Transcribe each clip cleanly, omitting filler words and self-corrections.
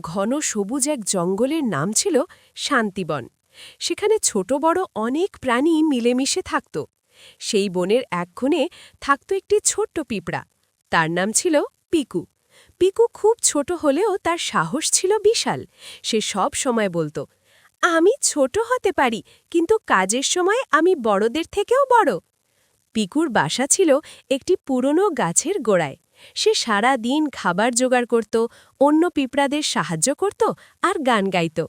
ঘন সবুজ এক জঙ্গলের নাম ছিল শান্তিবন। সেখানে ছোট বড় অনেক প্রাণী মিলেমিশে থাকত। সেই বনের এক কোণে থাকত একটি ছোট্ট পিঁপড়া। তার নাম ছিল পিকু। পিকু খুব ছোট হলেও তার সাহস ছিল বিশাল। সে সব সময় বলত, আমি ছোট হতে পারি, কিন্তু কাজের সময় আমি বড়দের থেকেও বড়। পিকুর বাসা ছিল একটি পুরনো গাছের গোড়ায়। সে সারা দিন খাবার জোগাড় করত, অন্য পিঁপড়াদের সাহায্য করত আর গান গাইত।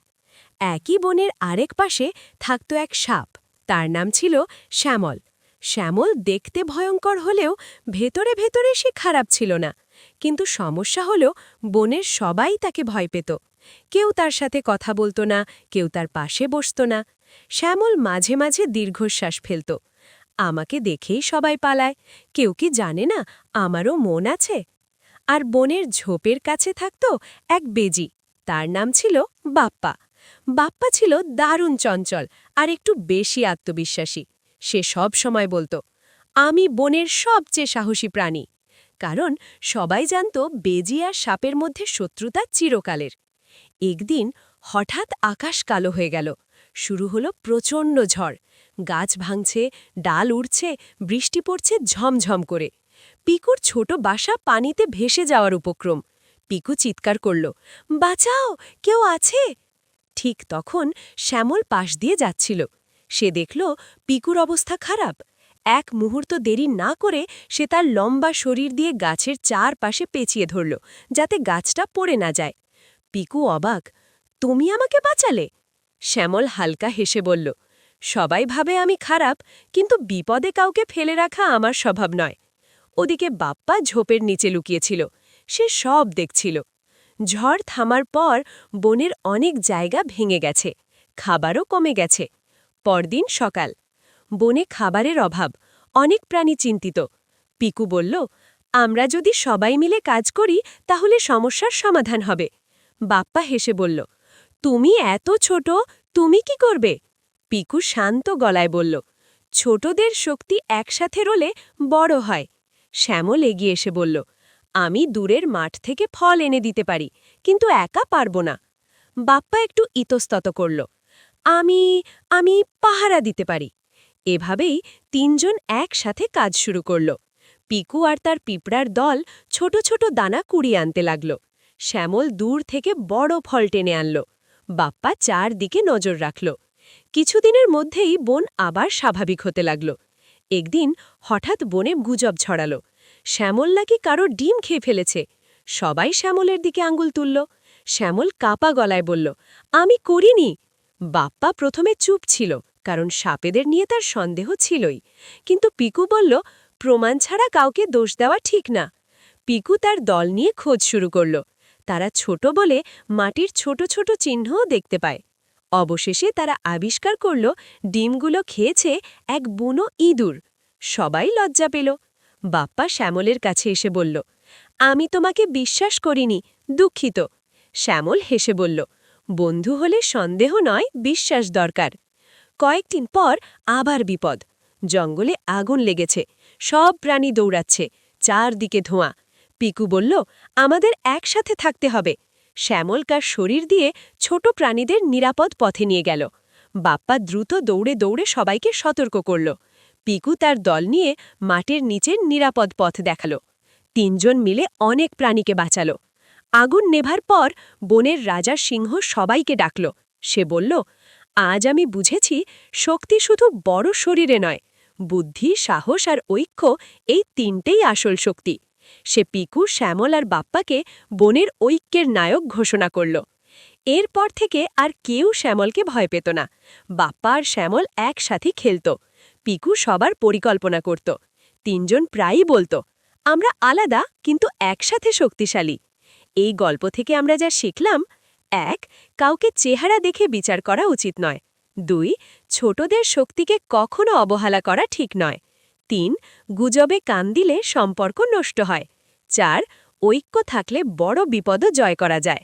একই বনের আরেক পাশে থাকত এক সাপ। তার নাম ছিল শ্যামল। শ্যামল দেখতে ভয়ঙ্কর হলেও ভেতরে ভেতরে সে খারাপ ছিল না। কিন্তু সমস্যা হল, বনের সবাই তাকে ভয় পেত। কেউ তার সাথে কথা বলত না, কেউ তার পাশে বসত না। শ্যামল মাঝে মাঝে দীর্ঘশ্বাস ফেলত। আমাকে দেখেই সবাই পালায়, কেউ কি জানে না আমারও মন আছে? আর বনের ঝোপের কাছে থাকত এক বেজি। তার নাম ছিল বাপ্পা। বাপ্পা ছিল দারুণ চঞ্চল আর একটু বেশি আত্মবিশ্বাসী। সে সব সময় বলত, আমি বনের সবচেয়ে সাহসী প্রাণী। কারণ সবাই জানত বেজি আর সাপের মধ্যে শত্রুতা চিরকালের। একদিন হঠাৎ আকাশ কালো হয়ে গেল। শুরু হলো প্রচণ্ড ঝড়। গাছ ভাঙছে, ডাল উড়ছে, বৃষ্টি পড়ছে ঝমঝম করে। পিকুর ছোট বাসা পানিতে ভেসে যাওয়ার উপক্রম। পিকু চিৎকার করল, বাঁচাও, কেউ আছে? ঠিক তখন শ্যামল পাশ দিয়ে যাচ্ছিল। সে দেখল পিকুর অবস্থা খারাপ। এক মুহূর্ত দেরি না করে সে তার লম্বা শরীর দিয়ে গাছের চারপাশে পেঁচিয়ে ধরল, যাতে গাছটা পড়ে না যায়। পিকু অবাক, তুমি আমাকে বাঁচালে? শ্যামল হালকা হেসে বলল, সবাই ভাবে আমি খারাপ, কিন্তু বিপদে কাউকে ফেলে রাখা আমার স্বভাব নয়। ওদিকে বাপ্পা ঝোপের নিচে লুকিয়েছিল। সে সব দেখছিল। ঝড় থামার পর বনের অনেক জায়গা ভেঙে গেছে, খাবারও কমে গেছে। পরদিন সকাল। বনে খাবারের অভাব, অনেক প্রাণী চিন্তিত। পিকু বলল, আমরা যদি সবাই মিলে কাজ করি তাহলে সমস্যার সমাধান হবে। বাপ্পা হেসে বলল, তুমি এত ছোট, তুমি কি করবে? পিকু শান্ত গলায় বলল, ছোটদের শক্তি একসাথে রলে বড় হয়। শ্যামল এগিয়ে এসে বলল, আমি দূরের মাঠ থেকে ফল এনে দিতে পারি, কিন্তু একা পারব না। বাপ্পা একটু ইতস্তত করল, আমি আমি পাহারা দিতে পারি। এভাবেই তিনজন একসাথে কাজ শুরু করল। পিকু আর তার পিঁপড়ার দল ছোট ছোট দানা কুড়িয়ে আনতে লাগল। শ্যামল দূর থেকে বড় ফল টেনে আনল। বাপ্পা চারদিকে নজর রাখল। কিছুদিনের মধ্যেই বন আবার স্বাভাবিক হতে লাগল। একদিন হঠাৎ বনে গুজব ছড়াল, শ্যামল নাকি কারো ডিম খেয়ে ফেলেছে। সবাই শ্যামলের দিকে আঙুল তুলল। শ্যামল কাপা গলায় বলল, আমি করিনি। বাপ্পা প্রথমে চুপ ছিল, কারণ সাপেদের নিয়ে তার সন্দেহ ছিলই। কিন্তু পিকু বলল, প্রমাণ ছাড়া কাউকে দোষ দেওয়া ঠিক না। পিকু তার দল নিয়ে খোঁজ শুরু করল। তারা ছোট বলে মাটির ছোট ছোট চিহ্নও দেখতে পায়। অবশেষে তারা আবিষ্কার করল ডিমগুলো খেয়েছে এক বুনো ইঁদুর। সবাই লজ্জা পেল। বাপ্পা শ্যামলের কাছে এসে বলল, আমি তোমাকে বিশ্বাস করিনি, দুঃখিত। শ্যামল হেসে বলল, বন্ধু হলে সন্দেহ নয়, বিশ্বাস দরকার। কয়েকদিন পর আবার বিপদ। জঙ্গলে আগুন লেগেছে, সব প্রাণী দৌড়াচ্ছে, চারদিকে ধোঁয়া। পিকু বলল, আমাদের একসাথে থাকতে হবে। শ্যামল কার শরীর দিয়ে ছোট প্রাণীদের নিরাপদ পথে নিয়ে গেল। বাপ্পা দ্রুত দৌড়ে দৌড়ে সবাইকে সতর্ক করল। পিকু তার দল নিয়ে মাটির নিচের নিরাপদ পথ দেখাল। তিনজন মিলে অনেক প্রাণীকে বাঁচাল। আগুন নেভার পর বনের রাজা সিংহ সবাইকে ডাকল। সে বলল, আজ আমি বুঝেছি, শক্তি শুধু বড় শরীরে নয়, বুদ্ধি, সাহস আর ঐক্য, এই তিনটেই আসল শক্তি। সে পিকু, শ্যামল আর বাপ্পাকে বনের ঐক্যের নায়ক ঘোষণা করল। এরপর থেকে আর কেউ শ্যামলকে ভয় পেত না। বাপ্পা আর শ্যামল একসাথে খেলত। পিকু সবার পরিকল্পনা করত। তিনজন প্রায়ই বলত, আমরা আলাদা কিন্তু একসাথে শক্তিশালী। এই গল্প থেকে আমরা যা শিখলাম: ১. কাউকে চেহারা দেখে বিচার করা উচিত নয়। ২. ছোটদের শক্তিকে কখনো অবহেলা করা ঠিক নয়। ৩. গুজবে কান দিলে সম্পর্ক নষ্ট হয়। ৪. ঐক্য থাকলে বড় বিপদও জয় করা যায়।